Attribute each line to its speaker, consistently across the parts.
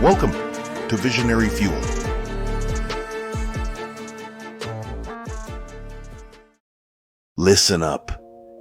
Speaker 1: Welcome to Visionary Fuel. Listen up.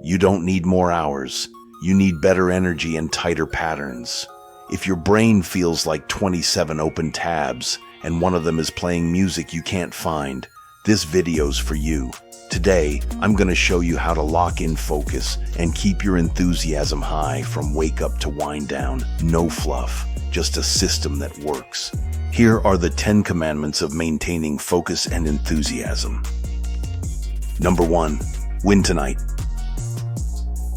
Speaker 1: You don't need more hours. You need better energy and tighter patterns. If your brain feels like 27 open tabs and one of them is playing music you can't find, this video's for you. Today, I'm going to show you how to lock in focus and keep your enthusiasm high from wake up to wind down. No fluff, just a system that works. Here are the 10 commandments of maintaining focus and enthusiasm. Number 1, win tonight.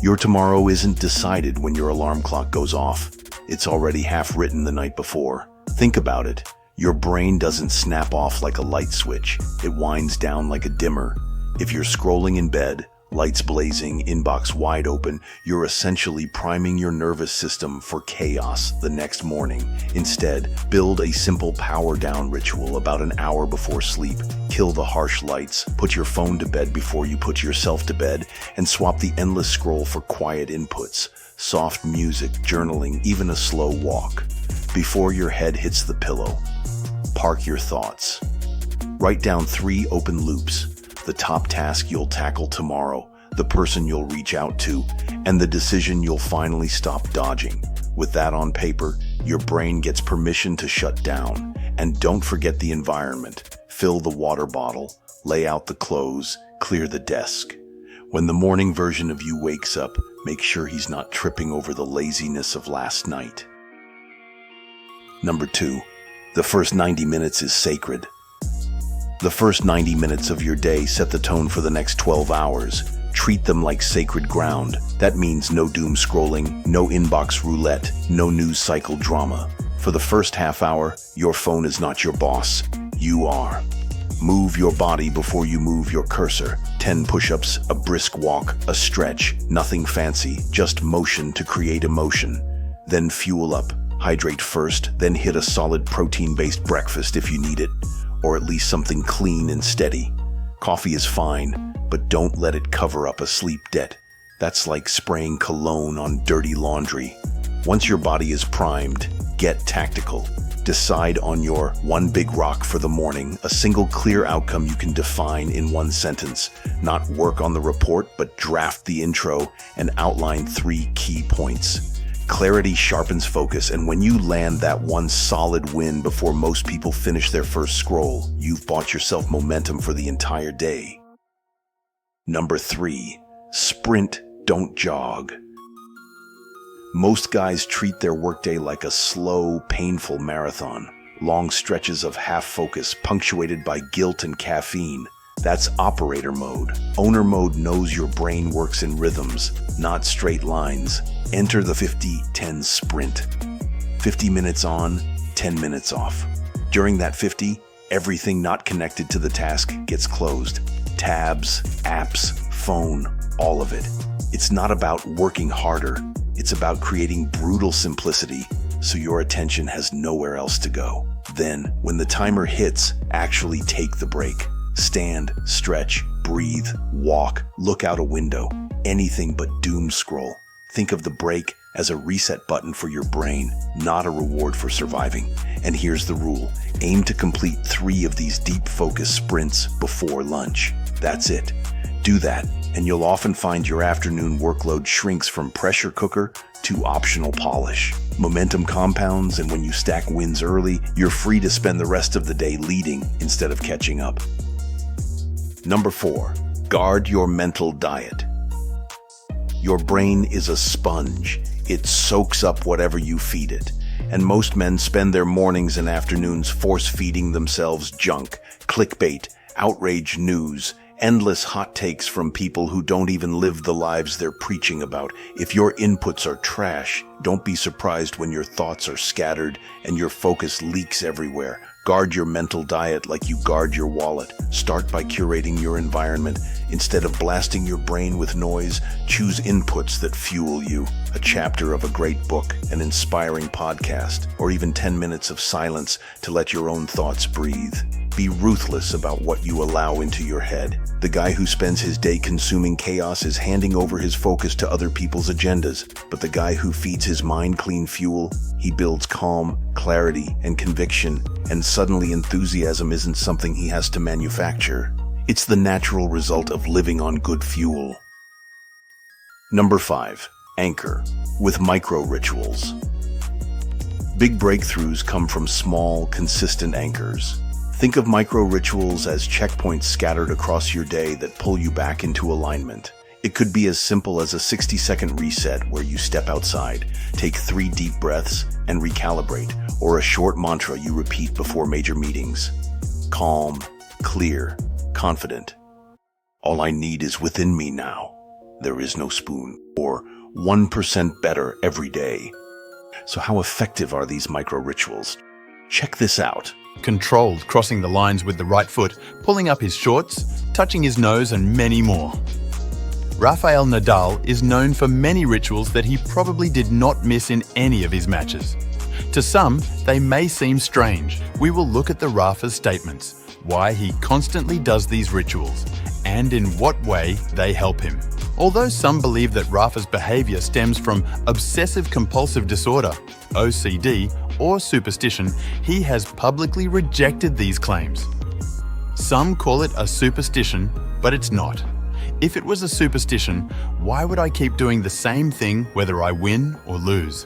Speaker 1: Your tomorrow isn't decided when your alarm clock goes off. It's already half written the night before. Think about it. Your brain doesn't snap off like a light switch. It winds down like a dimmer. If you're scrolling in bed, lights blazing, inbox wide open, you're essentially priming your nervous system for chaos the next morning. Instead, build a simple power down ritual about an hour before sleep. Kill the harsh lights, put your phone to bed before you put yourself to bed, and swap the endless scroll for quiet inputs, soft music, journaling, even a slow walk. Before your head hits the pillow, park your thoughts. Write down 3 open loops. The top task you'll tackle tomorrow, the person you'll reach out to, and the decision you'll finally stop dodging. With that on paper, your brain gets permission to shut down. And don't forget the environment. Fill the water bottle, lay out the clothes, clear the desk. When the morning version of you wakes up, make sure he's not tripping over the laziness of last night. Number 2, the first 90 minutes is sacred. The first 90 minutes of your day set the tone for the next 12 hours. Treat them like sacred ground. That means no doom scrolling, no inbox roulette, no news cycle drama. For the first half hour, your phone is not your boss. You are. Move your body before you move your cursor. 10 push-ups, a brisk walk, a stretch, nothing fancy, just motion to create emotion. Then fuel up. Hydrate first, then hit a solid protein-based breakfast if you need it. Or at least something clean and steady. Coffee is fine, but don't let it cover up a sleep debt. That's like spraying cologne on dirty laundry. Once your body is primed, get tactical. Decide on your one big rock for the morning, a single clear outcome you can define in one sentence. Not work on the report, but draft the intro and outline 3 key points. Clarity sharpens focus, and when you land that one solid win before most people finish their first scroll, you've bought yourself momentum for the entire day. Number 3, sprint, don't jog. Most guys treat their workday like a slow, painful marathon. Long stretches of half focus punctuated by guilt and caffeine. That's operator mode. Owner mode knows your brain works in rhythms, not straight lines. Enter the 50-10 sprint. 50 minutes on, 10 minutes off. During that 50, everything not connected to the task gets closed. Tabs, apps, phone, all of it. It's not about working harder. It's about creating brutal simplicity so your attention has nowhere else to go. Then, when the timer hits, actually take the break. Stand, stretch, breathe, walk, look out a window. Anything but doom scroll. Think of the break as a reset button for your brain, not a reward for surviving. And here's the rule. Aim to complete 3 of these deep focus sprints before lunch. That's it. Do that, and you'll often find your afternoon workload shrinks from pressure cooker to optional polish. Momentum compounds, and when you stack wins early, you're free to spend the rest of the day leading instead of catching up. Number 4, guard your mental diet. Your brain is a sponge. It soaks up whatever you feed it. And most men spend their mornings and afternoons force-feeding themselves junk, clickbait, outrage news, endless hot takes from people who don't even live the lives they're preaching about. If your inputs are trash, don't be surprised when your thoughts are scattered and your focus leaks everywhere. Guard your mental diet like you guard your wallet. Start by curating your environment. Instead of blasting your brain with noise, choose inputs that fuel you. A chapter of a great book, an inspiring podcast, or even 10 minutes of silence to let your own thoughts breathe. Be ruthless about what you allow into your head. The guy who spends his day consuming chaos is handing over his focus to other people's agendas. But the guy who feeds his mind clean fuel, he builds calm, clarity, and conviction. And suddenly enthusiasm isn't something he has to manufacture. It's the natural result of living on good fuel. Number 5. Anchor, with micro rituals. Big breakthroughs come from small, consistent anchors. Think of micro rituals as checkpoints scattered across your day that pull you back into alignment. It could be as simple as a 60-second reset where you step outside, take 3 deep breaths, and recalibrate, or a short mantra you repeat before major meetings. Calm, clear, confident. All I need is within me now. There is no spoon. Or 1% better every day. So how effective are these micro rituals? Check this out.
Speaker 2: Controlled, crossing the lines with the right foot, pulling up his shorts, touching his nose, and many more. Rafael Nadal is known for many rituals that he probably did not miss in any of his matches. To some, they may seem strange. We will look at the Rafa's statements, why he constantly does these rituals, and in what way they help him. Although some believe that Rafa's behavior stems from obsessive-compulsive disorder, OCD, or superstition, he has publicly rejected these claims. Some call it a superstition, but it's not. If it was a superstition, why would I keep doing the same thing whether I win or lose?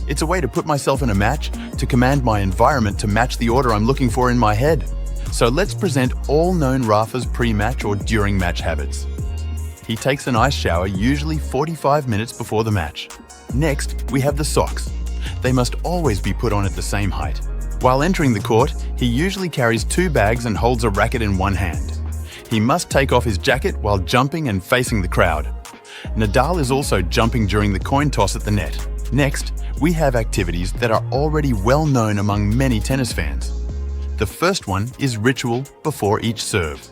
Speaker 2: It's a way to put myself in a match, to command my environment to match the order I'm looking for in my head. So let's present all known Rafa's pre-match or during match habits. He takes an ice shower usually 45 minutes before the match. Next, we have the socks. They must always be put on at the same height. While entering the court, he usually carries 2 bags and holds a racket in one hand. He must take off his jacket while jumping and facing the crowd. Nadal is also jumping during the coin toss at the net. Next, we have activities that are already well known among many tennis fans. The first one is ritual before each serve.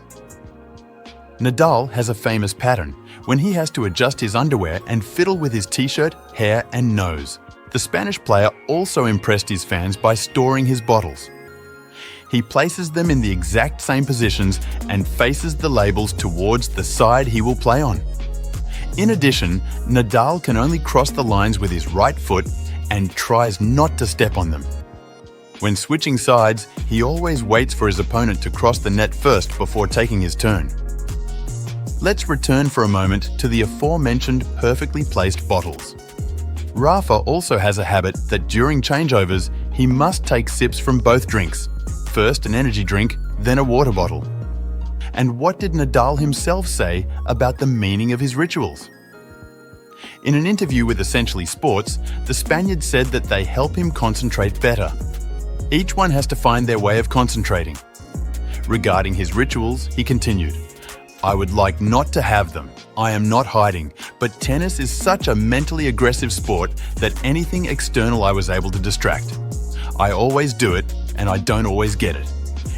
Speaker 2: Nadal has a famous pattern when he has to adjust his underwear and fiddle with his t-shirt, hair, and nose. The Spanish player also impressed his fans by storing his bottles. He places them in the exact same positions and faces the labels towards the side he will play on. In addition, Nadal can only cross the lines with his right foot and tries not to step on them. When switching sides, he always waits for his opponent to cross the net first before taking his turn. Let's return for a moment to the aforementioned perfectly placed bottles. Rafa also has a habit that during changeovers, he must take sips from both drinks. First an energy drink, then a water bottle. And what did Nadal himself say about the meaning of his rituals? In an interview with Essentially Sports, the Spaniard said that they help him concentrate better. Each one has to find their way of concentrating. Regarding his rituals, he continued, "I would like not to have them. I am not hiding, but tennis is such a mentally aggressive sport that anything external I was able to distract. I always do it, and I don't always get it.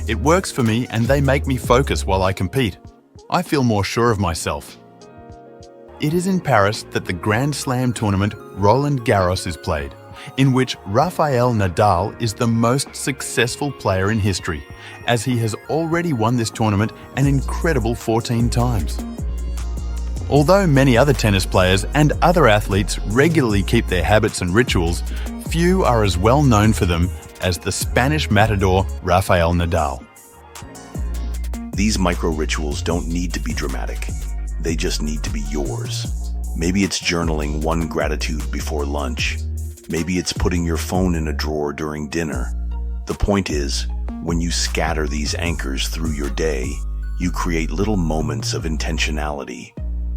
Speaker 2: It works for me and they make me focus while I compete. I feel more sure of myself." It is in Paris that the Grand Slam tournament Roland Garros is played, in which Rafael Nadal is the most successful player in history, as he has already won this tournament an incredible 14 times. Although many other tennis players and other athletes regularly keep their habits and rituals, few are as well known for them as the Spanish matador Rafael Nadal.
Speaker 1: These micro rituals don't need to be dramatic. They just need to be yours. Maybe it's journaling 1 gratitude before lunch. Maybe it's putting your phone in a drawer during dinner. The point is, when you scatter these anchors through your day, you create little moments of intentionality.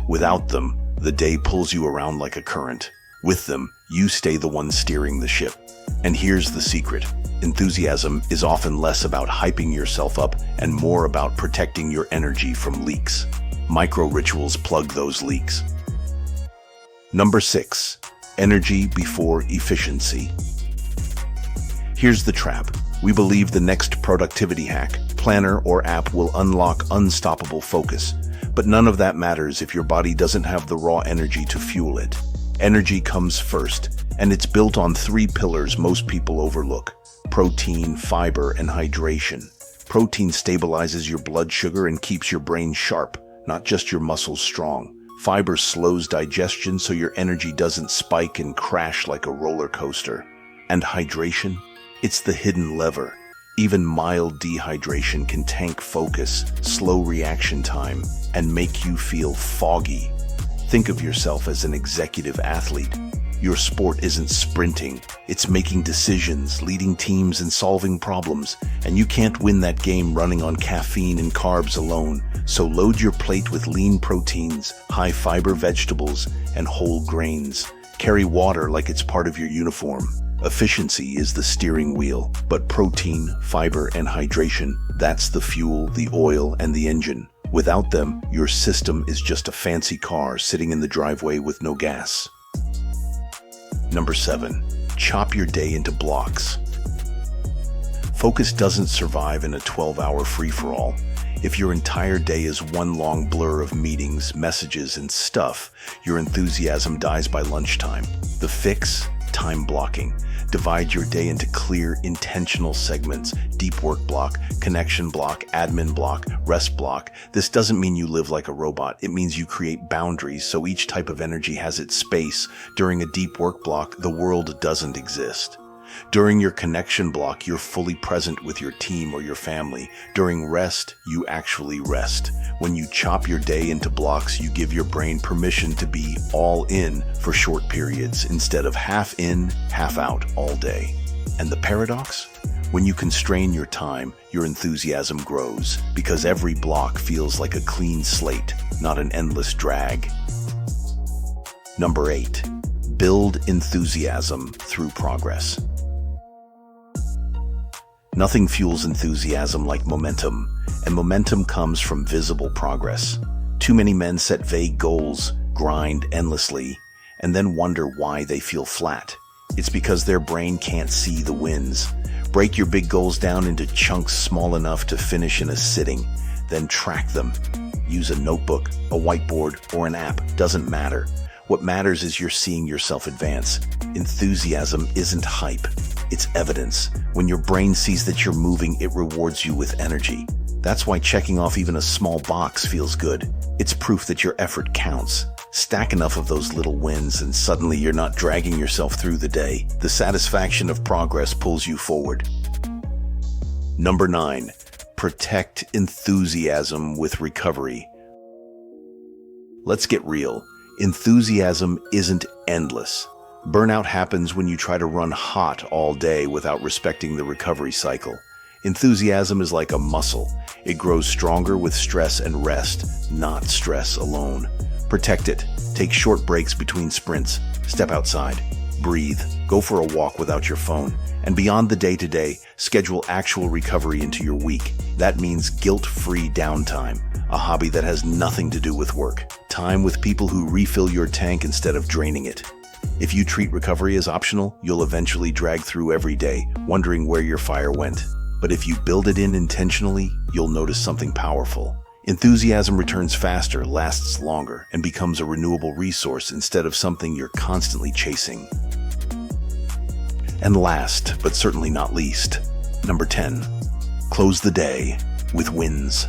Speaker 1: Without them, the day pulls you around like a current. With them, you stay the one steering the ship. And here's the secret. Enthusiasm is often less about hyping yourself up and more about protecting your energy from leaks. Micro rituals plug those leaks. Number 6. Energy before efficiency. Here's the trap. We believe the next productivity hack, planner, or app will unlock unstoppable focus. But none of that matters if your body doesn't have the raw energy to fuel it. Energy comes first, and it's built on 3 pillars most people overlook: protein, fiber, and hydration. Protein stabilizes your blood sugar and keeps your brain sharp, not just your muscles strong. Fiber slows digestion so your energy doesn't spike and crash like a roller coaster. And hydration? It's the hidden lever. Even mild dehydration can tank focus, slow reaction time, and make you feel foggy. Think of yourself as an executive athlete. Your sport isn't sprinting, it's making decisions, leading teams, and solving problems. And you can't win that game running on caffeine and carbs alone. So load your plate with lean proteins, high-fiber vegetables, and whole grains. Carry water like it's part of your uniform. Efficiency is the steering wheel, but protein, fiber, and hydration, that's the fuel, the oil, and the engine. Without them, your system is just a fancy car sitting in the driveway with no gas. Number 7. Chop your day into blocks. Focus doesn't survive in a 12-hour free-for-all. If your entire day is one long blur of meetings, messages, and stuff, your enthusiasm dies by lunchtime. The fix? Time blocking. Divide your day into clear, intentional segments. Deep work block, connection block, admin block, rest block. This doesn't mean you live like a robot. It means you create boundaries so each type of energy has its space. During a deep work block, the world doesn't exist. During your connection block, you're fully present with your team or your family. During rest, you actually rest. When you chop your day into blocks, you give your brain permission to be all in for short periods instead of half in, half out all day. And the paradox? When you constrain your time, your enthusiasm grows because every block feels like a clean slate, not an endless drag. Number 8. Build enthusiasm through progress. Nothing fuels enthusiasm like momentum, and momentum comes from visible progress. Too many men set vague goals, grind endlessly, and then wonder why they feel flat. It's because their brain can't see the wins. Break your big goals down into chunks small enough to finish in a sitting, then track them. Use a notebook, a whiteboard, or an app, doesn't matter. What matters is you're seeing yourself advance. Enthusiasm isn't hype, it's evidence. When your brain sees that you're moving, it rewards you with energy. That's why checking off even a small box feels good. It's proof that your effort counts. Stack enough of those little wins and suddenly you're not dragging yourself through the day. The satisfaction of progress pulls you forward. Number 9. Protect enthusiasm with recovery. Let's get real. Enthusiasm isn't endless. Burnout happens when you try to run hot all day without respecting the recovery cycle. Enthusiasm is like a muscle. It grows stronger with stress and rest, not stress alone. Protect it. Take short breaks between sprints. Step outside. Breathe. Go for a walk without your phone. And beyond the day-to-day, schedule actual recovery into your week. That means guilt-free downtime. A hobby that has nothing to do with work. Time with people who refill your tank instead of draining it. If you treat recovery as optional, you'll eventually drag through every day, wondering where your fire went. But if you build it in intentionally, you'll notice something powerful. Enthusiasm returns faster, lasts longer, and becomes a renewable resource instead of something you're constantly chasing. And last, but certainly not least, number 10. Close the day with wins.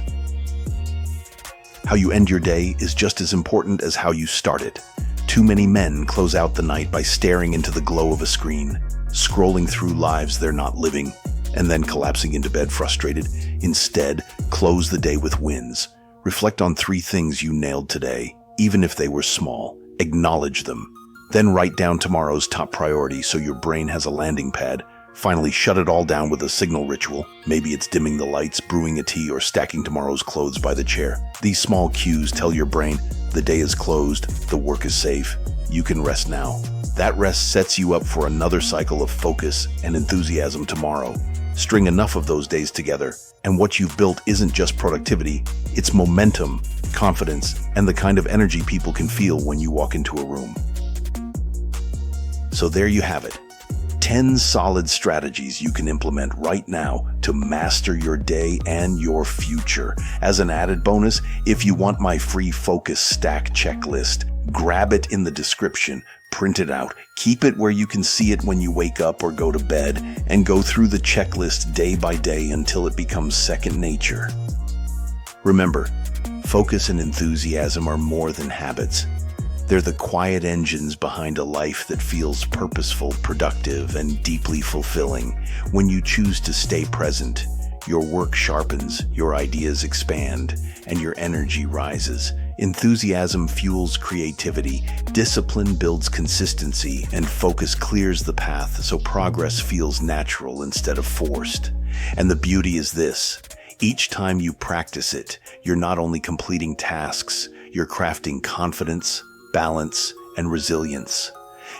Speaker 1: How you end your day is just as important as how you start it. Too many men close out the night by staring into the glow of a screen, scrolling through lives they're not living, and then collapsing into bed frustrated. Instead, close the day with wins. Reflect on 3 things you nailed today, even if they were small. Acknowledge them. Then write down tomorrow's top priority so your brain has a landing pad. Finally, shut it all down with a signal ritual. Maybe it's dimming the lights, brewing a tea, or stacking tomorrow's clothes by the chair. These small cues tell your brain, the day is closed, the work is safe, you can rest now. That rest sets you up for another cycle of focus and enthusiasm tomorrow. String enough of those days together, and what you've built isn't just productivity, it's momentum, confidence, and the kind of energy people can feel when you walk into a room. So there you have it. 10 solid strategies you can implement right now to master your day and your future. As an added bonus, if you want my free focus stack checklist, grab it in the description. print it out, keep it where you can see it when you wake up or go to bed, and go through the checklist day by day until it becomes second nature. Remember, focus and enthusiasm are more than habits. They're the quiet engines behind a life that feels purposeful, productive, and deeply fulfilling. When you choose to stay present, your work sharpens, your ideas expand, and your energy rises. Enthusiasm fuels creativity, discipline builds consistency, and focus clears the path so progress feels natural instead of forced. And the beauty is this: each time you practice it, you're not only completing tasks, you're crafting confidence, balance, and resilience.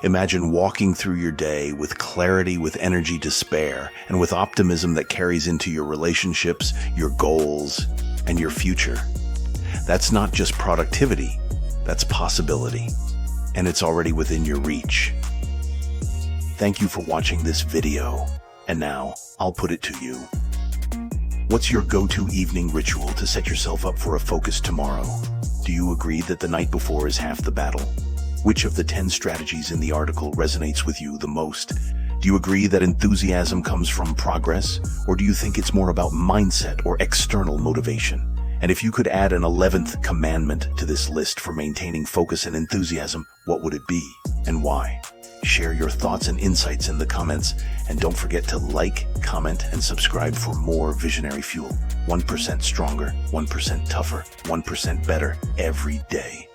Speaker 1: Imagine walking through your day with clarity, with energy to spare, and with optimism that carries into your relationships, your goals, and your future. That's not just productivity, that's possibility, and it's already within your reach. Thank you for watching this video, and now I'll put it to you. What's your go-to evening ritual to set yourself up for a focused tomorrow? Do you agree that the night before is half the battle? Which of the 10 strategies in the article resonates with you the most? Do you agree that enthusiasm comes from progress, or do you think it's more about mindset or external motivation? And if you could add an 11th commandment to this list for maintaining focus and enthusiasm, what would it be and why? Share your thoughts and insights in the comments, and don't forget to like, comment, and subscribe for more Visionary Fuel. 1% stronger, 1% tougher, 1% better every day.